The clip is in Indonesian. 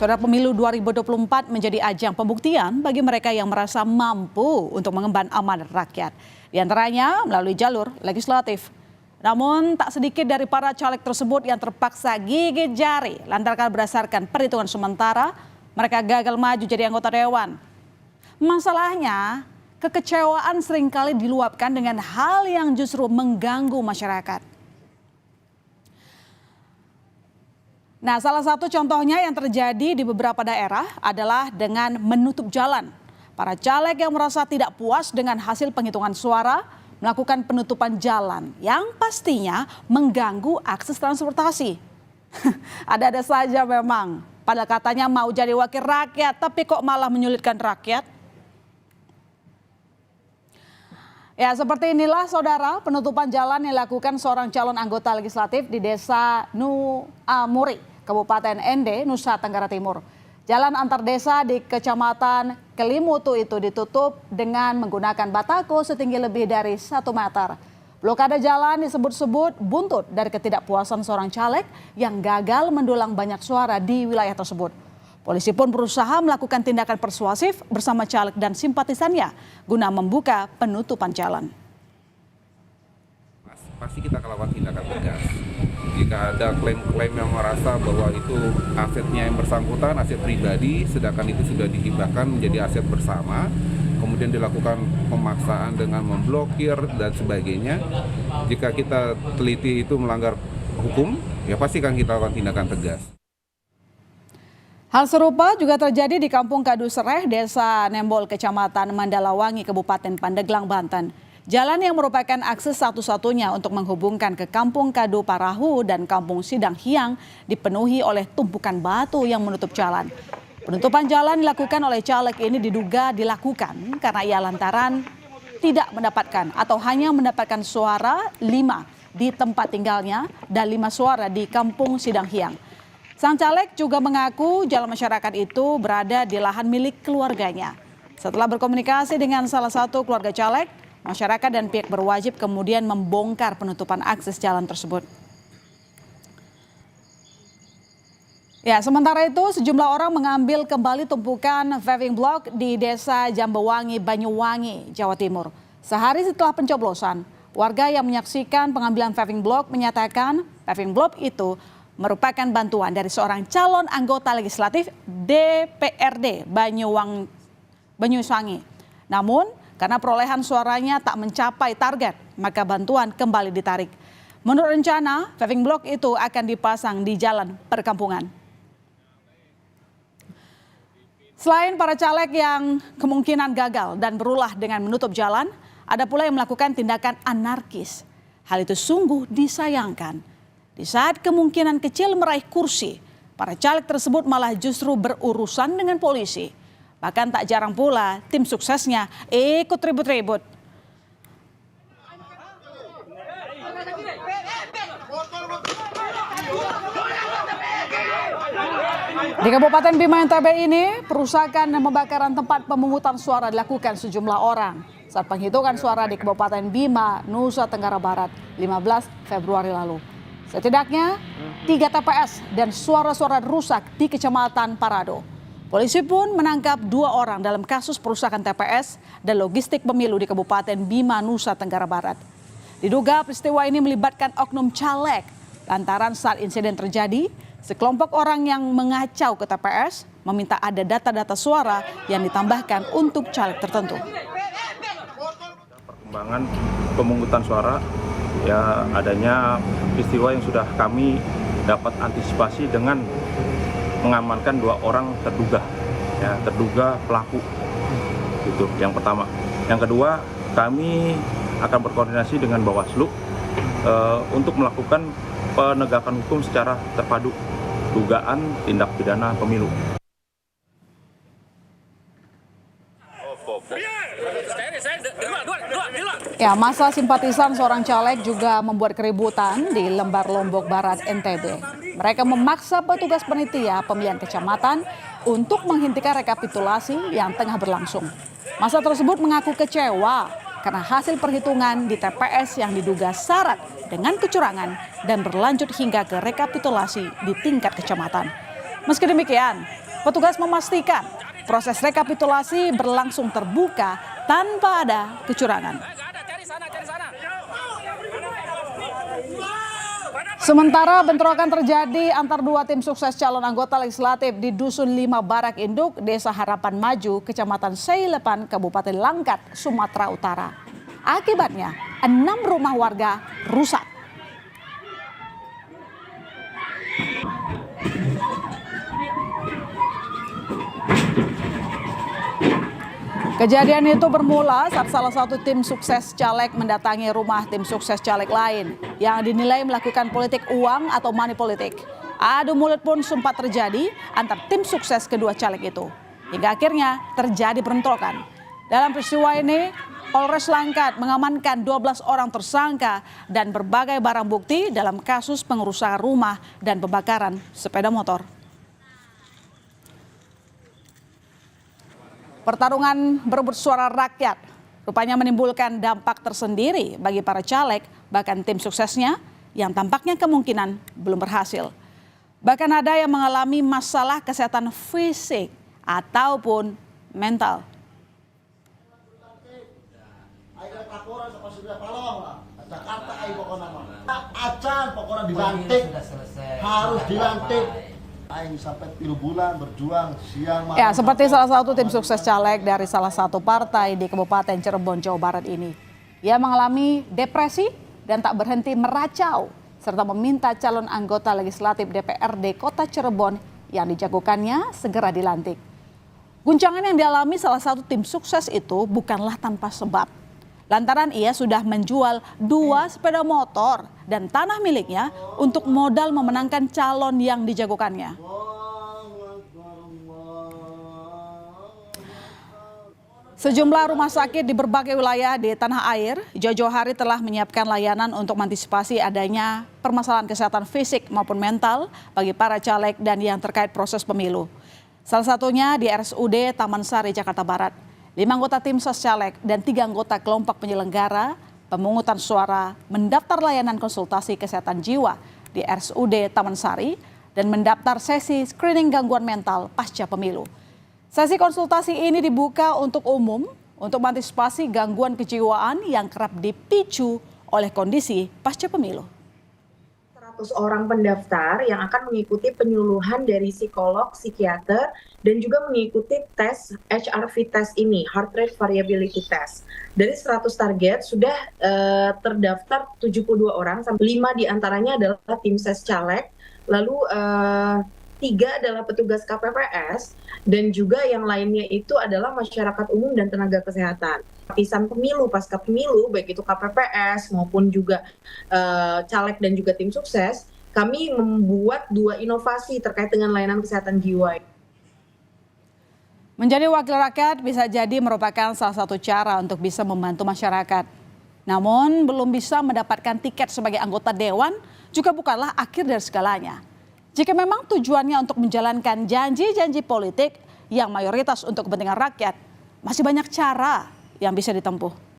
Saudara, pemilu 2024 menjadi ajang pembuktian bagi mereka yang merasa mampu untuk mengemban amanat rakyat. Di antaranya melalui jalur legislatif. Namun tak sedikit dari para caleg tersebut yang terpaksa gigit jari lantaran berdasarkan perhitungan sementara mereka gagal maju jadi anggota dewan. Masalahnya, kekecewaan seringkali diluapkan dengan hal yang justru mengganggu masyarakat. Nah, salah satu contohnya yang terjadi di beberapa daerah adalah dengan menutup jalan. Para caleg yang merasa tidak puas dengan hasil penghitungan suara melakukan penutupan jalan yang pastinya mengganggu akses transportasi. Ada-ada saja memang. Padahal katanya mau jadi wakil rakyat, tapi kok malah menyulitkan rakyat? Ya, seperti inilah saudara penutupan jalan yang dilakukan seorang calon anggota legislatif di desa Nuamuri, Kabupaten Ende, Nusa Tenggara Timur. Jalan antar desa di Kecamatan Kelimutu itu ditutup dengan menggunakan batako setinggi lebih dari 1 meter. Blokade jalan disebut-sebut buntut dari ketidakpuasan seorang caleg yang gagal mendulang banyak suara di wilayah tersebut. Polisi pun berusaha melakukan tindakan persuasif bersama caleg dan simpatisannya guna membuka penutupan jalan. Pasti kita akan lakukan tindakan tegas. Jika ada klaim-klaim yang merasa bahwa itu asetnya yang bersangkutan, aset pribadi, sedangkan itu sudah dihibahkan menjadi aset bersama, kemudian dilakukan pemaksaan dengan memblokir dan sebagainya. Jika kita teliti itu melanggar hukum, ya pasti akan kita lakukan tindakan tegas. Hal serupa juga terjadi di Kampung Kadu Sereh, Desa Nembol, Kecamatan Mandalawangi, Kabupaten Pandeglang, Banten. Jalan yang merupakan akses satu-satunya untuk menghubungkan ke Kampung Kadu Parahu dan Kampung Sidang Hiang dipenuhi oleh tumpukan batu yang menutup jalan. Penutupan jalan dilakukan oleh caleg ini diduga dilakukan karena ia lantaran tidak mendapatkan atau hanya mendapatkan suara 5 di tempat tinggalnya dan 5 suara di Kampung Sidang Hiang. Sang caleg juga mengaku jalan masyarakat itu berada di lahan milik keluarganya. Setelah berkomunikasi dengan salah satu keluarga caleg, masyarakat dan pihak berwajib kemudian membongkar penutupan akses jalan tersebut. Ya, sementara itu sejumlah orang mengambil kembali tumpukan paving block di Desa Jambewangi, Banyuwangi, Jawa Timur. Sehari setelah pencoblosan, warga yang menyaksikan pengambilan paving block menyatakan paving block itu merupakan bantuan dari seorang calon anggota legislatif DPRD Banyuwangi. Namun, karena perolehan suaranya tak mencapai target, maka bantuan kembali ditarik. Menurut rencana, paving block itu akan dipasang di jalan perkampungan. Selain para caleg yang kemungkinan gagal dan berulah dengan menutup jalan, ada pula yang melakukan tindakan anarkis. Hal itu sungguh disayangkan. Di saat kemungkinan kecil meraih kursi, para caleg tersebut malah justru berurusan dengan polisi. Bahkan tak jarang pula tim suksesnya ikut ribut-ribut. Di Kabupaten Bima NTB ini, perusakan dan pembakaran tempat pemungutan suara dilakukan sejumlah orang saat penghitungan suara di Kabupaten Bima, Nusa Tenggara Barat, 15 Februari lalu. Setidaknya 3 TPS dan suara-suara rusak di Kecamatan Parado. Polisi pun menangkap 2 orang dalam kasus perusakan TPS dan logistik pemilu di Kabupaten Bima, Nusa Tenggara Barat. Diduga peristiwa ini melibatkan oknum caleg. Lantaran saat insiden terjadi, sekelompok orang yang mengacau ke TPS meminta ada data-data suara yang ditambahkan untuk caleg tertentu. Perkembangan pemungutan suara, ya adanya peristiwa yang sudah kami dapat antisipasi dengan mengamankan 2 orang terduga, ya, terduga pelaku. Itu yang pertama. Yang kedua, kami akan berkoordinasi dengan Bawaslu untuk melakukan penegakan hukum secara terpadu dugaan tindak pidana pemilu. Ya, masa simpatisan seorang caleg juga membuat keributan di Lembar, Lombok Barat, NTB. Mereka memaksa petugas panitia pemilihan kecamatan untuk menghentikan rekapitulasi yang tengah berlangsung. Masa tersebut mengaku kecewa karena hasil perhitungan di TPS yang diduga syarat dengan kecurangan dan berlanjut hingga ke rekapitulasi di tingkat kecamatan. Meski demikian, Petugas memastikan proses rekapitulasi berlangsung terbuka tanpa ada kecurangan. Sementara bentrokan terjadi antar dua tim sukses calon anggota legislatif di Dusun 5 Barak Induk, Desa Harapan Maju, Kecamatan Seilepan, Kabupaten Langkat, Sumatera Utara. Akibatnya, 6 rumah warga rusak. Kejadian itu bermula saat salah satu tim sukses caleg mendatangi rumah tim sukses caleg lain yang dinilai melakukan politik uang atau money politik. Adu mulut pun sempat terjadi antar tim sukses kedua caleg itu. Hingga akhirnya terjadi bentrokan. Dalam peristiwa ini, Polres Langkat mengamankan 12 orang tersangka dan berbagai barang bukti dalam kasus pengerusakan rumah dan pembakaran sepeda motor. Pertarungan berebut suara rakyat rupanya menimbulkan dampak tersendiri bagi para caleg, bahkan tim suksesnya yang tampaknya kemungkinan belum berhasil. Bahkan ada yang mengalami masalah kesehatan fisik ataupun mental. Acan pokoknya dilantik, harus dilantik. Aing sampai 3 bulan berjuang siang malam. Ya, seperti salah satu tim sukses caleg dari salah satu partai di Kabupaten Cirebon, Jawa Barat ini. Ia mengalami depresi dan tak berhenti meracau serta meminta calon anggota legislatif DPRD Kota Cirebon yang dijagokannya segera dilantik. Guncangan yang dialami salah satu tim sukses itu bukanlah tanpa sebab. Lantaran ia sudah menjual 2 sepeda motor dan tanah miliknya untuk modal memenangkan calon yang dijagokannya. Sejumlah rumah sakit di berbagai wilayah di tanah air jauh-jauh hari telah menyiapkan layanan untuk mengantisipasi adanya permasalahan kesehatan fisik maupun mental bagi para caleg dan yang terkait proses pemilu. Salah satunya di RSUD Taman Sari, Jakarta Barat. 5 anggota tim ses caleg dan 3 anggota kelompok penyelenggara pemungutan suara mendaftar layanan konsultasi kesehatan jiwa di RSUD Taman Sari dan mendaftar sesi screening gangguan mental pasca pemilu. Sesi konsultasi ini dibuka untuk umum untuk mengantisipasi gangguan kejiwaan yang kerap dipicu oleh kondisi pasca pemilu. 100 orang pendaftar yang akan mengikuti penyuluhan dari psikolog, psikiater, dan juga mengikuti tes HRV test ini, Heart Rate Variability Test. Dari 100 target sudah terdaftar 72 orang, 5 diantaranya adalah tim ses caleg, lalu 3 adalah petugas KPPS, dan juga yang lainnya itu adalah masyarakat umum dan tenaga kesehatan. Lapisan pemilu, pasca pemilu, baik itu KPPS maupun juga caleg dan juga tim sukses, kami membuat 2 inovasi terkait dengan layanan kesehatan jiwa. Menjadi wakil rakyat bisa jadi merupakan salah satu cara untuk bisa membantu masyarakat. Namun belum bisa mendapatkan tiket sebagai anggota dewan juga bukanlah akhir dari segalanya. Jika memang tujuannya untuk menjalankan janji-janji politik yang mayoritas untuk kepentingan rakyat, masih banyak cara yang bisa ditempuh.